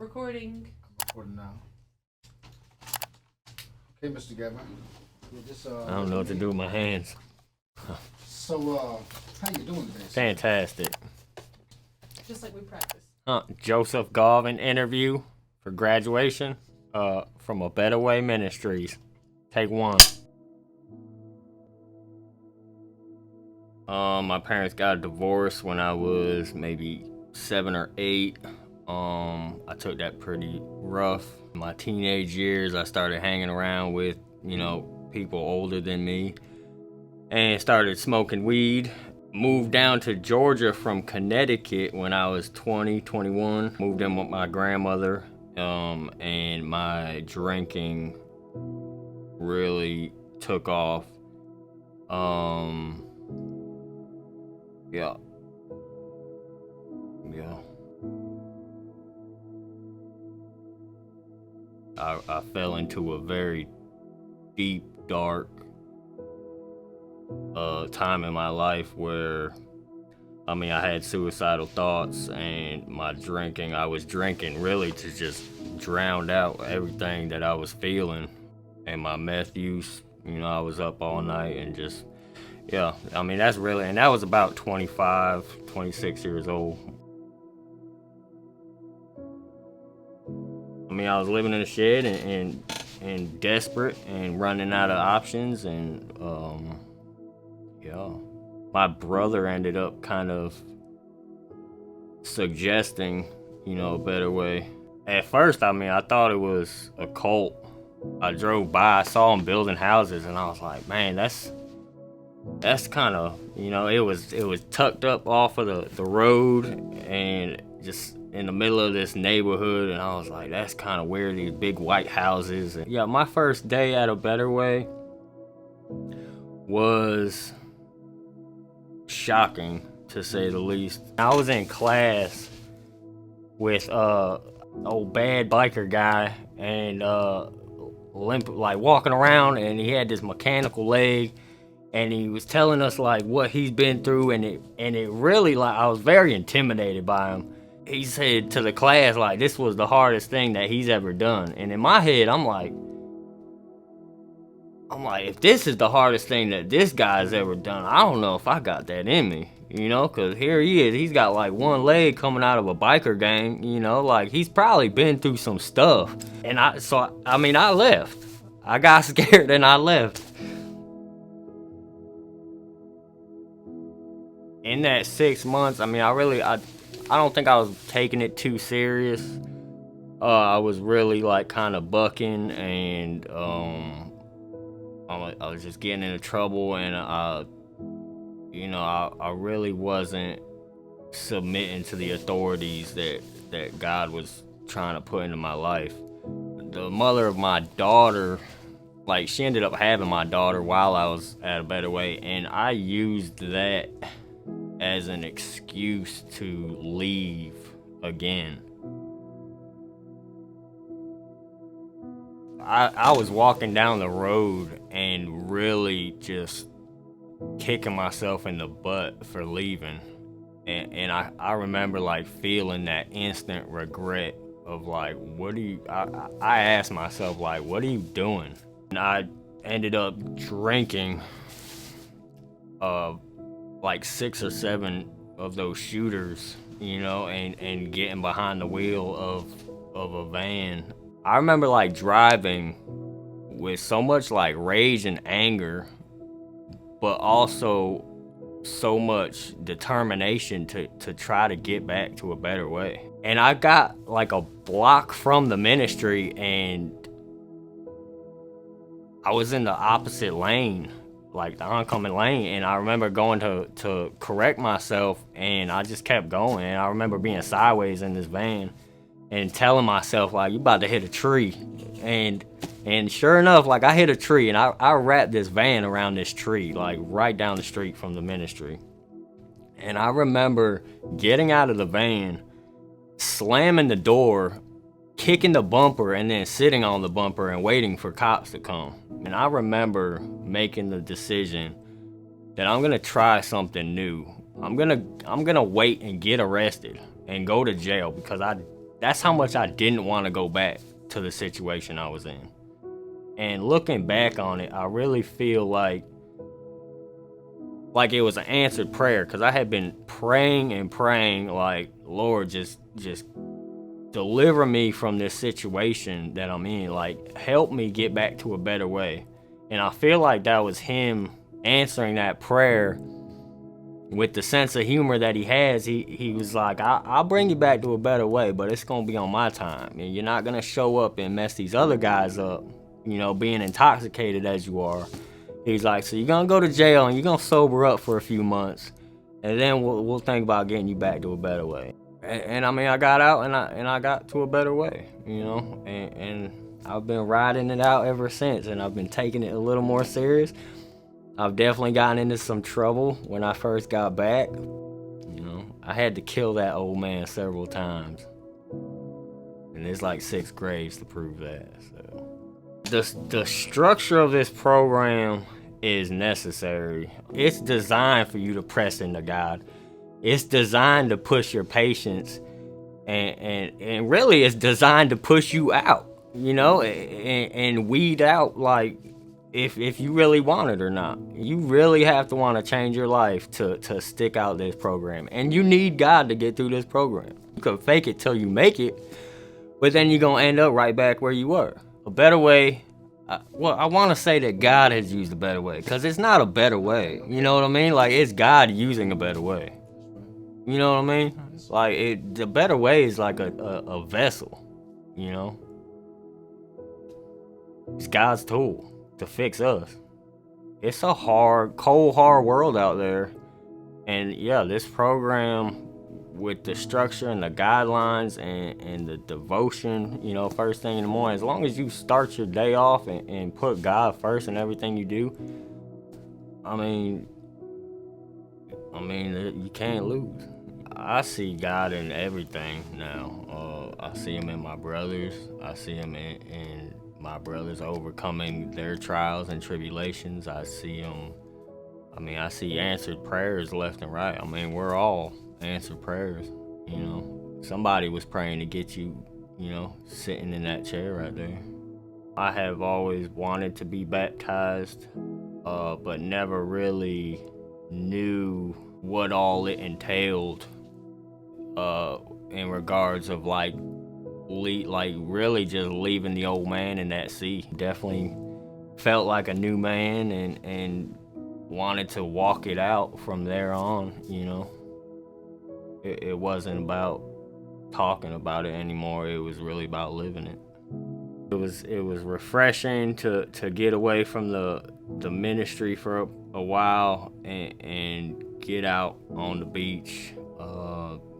Recording. Recording now. Okay, Mr. Gavin. I don't know what to do with my hands. So, how you doing today? Fantastic. Just like we practiced. Joseph Garvin interview for graduation from A Better Way Ministries. Take one. My parents got a divorce when I was maybe 7 or 8. I took that pretty rough. In my teenage years, I started hanging around with, people older than me and started smoking weed. Moved down to Georgia from Connecticut when I was 20, 21. Moved in with my grandmother, and my drinking really took off. Yeah. I fell into a very deep, dark time in my life where, I had suicidal thoughts, and I was drinking really to just drown out everything that I was feeling. And my meth use, I was up all night and just, that's really, and that was about 25, 26 years old. I was living in a shed and desperate and running out of options, and my brother ended up kind of suggesting, a better way. At first, I thought it was a cult. I drove by, I saw them building houses, and I was like, man, that's kind of, it was tucked up off of the road and just in the middle of this neighborhood, and I was like, that's kind of weird, these big white houses. And my first day at A Better Way was shocking, to say the least. I was in class with old bad biker guy, and walking around, and he had this mechanical leg, and he was telling us what he's been through, and it really, I was very intimidated by him. He said to the class, this was the hardest thing that he's ever done. And in my head, I'm like, if this is the hardest thing that this guy's ever done, I don't know if I got that in me, because here he is. He's got one leg coming out of a biker gang, he's probably been through some stuff. And I left. I got scared and I left. In that 6 months, I don't think I was taking it too serious. I was really kind of bucking, and I was just getting into trouble, and I really wasn't submitting to the authorities that God was trying to put into my life. The mother of my daughter, she ended up having my daughter while I was at A Better Way, and I used that as an excuse to leave again. I was walking down the road and really just kicking myself in the butt for leaving. And I remember feeling that instant regret of I asked myself what are you doing? And I ended up drinking 6 or 7 of those shooters, and getting behind the wheel of a van. I remember driving with so much rage and anger, but also so much determination to try to get back to A Better Way. And I got a block from the ministry, and I was in the opposite lane, the oncoming lane, and I remember going to correct myself, and I just kept going. And I remember being sideways in this van and telling myself you about to hit a tree, and sure enough, I hit a tree, and I wrapped this van around this tree, right down the street from the ministry. And I remember getting out of the van, slamming the door, kicking the bumper, and then sitting on the bumper and waiting for cops to come. And I remember making the decision that I'm gonna try something new. I'm gonna wait and get arrested and go to jail, because that's how much I didn't want to go back to the situation I was in. And looking back on it, I really feel like it was an answered prayer, because I had been praying and praying, like, Lord, just deliver me from this situation that I'm in. Like, help me get back to a better way. And I feel like that was him answering that prayer with the sense of humor that he has. He was like, I'll bring you back to a better way, but it's going to be on my time. And you're not going to show up and mess these other guys up, you know, being intoxicated as you are. He's like, so you're going to go to jail and you're going to sober up for a few months, and then we'll think about getting you back to a better way. And I mean, I got out and I got to a better way, you know, and I've been riding it out ever since, and I've been taking it a little more serious. I've definitely gotten into some trouble when I first got back. You know, I had to kill that old man several times, and there's like 6 graves to prove that. So the structure of this program is necessary. It's designed for you to press into God. It's designed to push your patience, and really it's designed to push you out, you know, and weed out, like, if you really want it or not. You really have to want to change your life to stick out this program, and you need God to get through this program. You can fake it till you make it, but then you're gonna end up right back where you were. A better way, I want to say that God has used a better way, because it's not a better way, you know what I mean? Like, it's God using a better way, you know what I mean? Like, the better way is like a vessel, you know? It's God's tool to fix us. It's a cold, hard world out there. And yeah, this program, with the structure and the guidelines and the devotion, you know, first thing in the morning, as long as you start your day off and put God first in everything you do, I mean, you can't lose. I see God in everything now. I see him in my brothers. I see him in my brothers overcoming their trials and tribulations. I see answered prayers left and right. I mean, we're all answered prayers, you know. Somebody was praying to get you, you know, sitting in that chair right there. I have always wanted to be baptized, but never really knew what all it entailed in regards of like really just leaving the old man in that sea. Definitely felt like a new man and wanted to walk it out from there on, you know. It wasn't about talking about it anymore. It was really about living it. It was refreshing to get away from the ministry for a while and get out on the beach,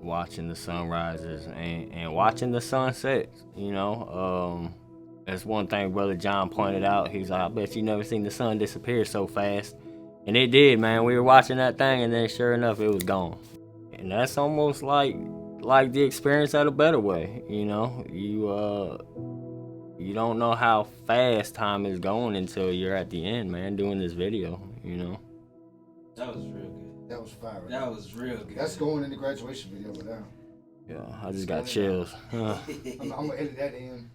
watching the sunrises and watching the sunsets, you know. That's one thing Brother John pointed out. He's like, I bet you never seen the sun disappear so fast. And it did, man. We were watching that thing, and then sure enough, it was gone. And that's almost like the experience at a better way, you know. You don't know how fast time is going until you're at the end, man, doing this video, you know. That was real good. That was fire. That was real good. That's going in the graduation video with that. Yeah, I just got chills. I'm gonna edit that in.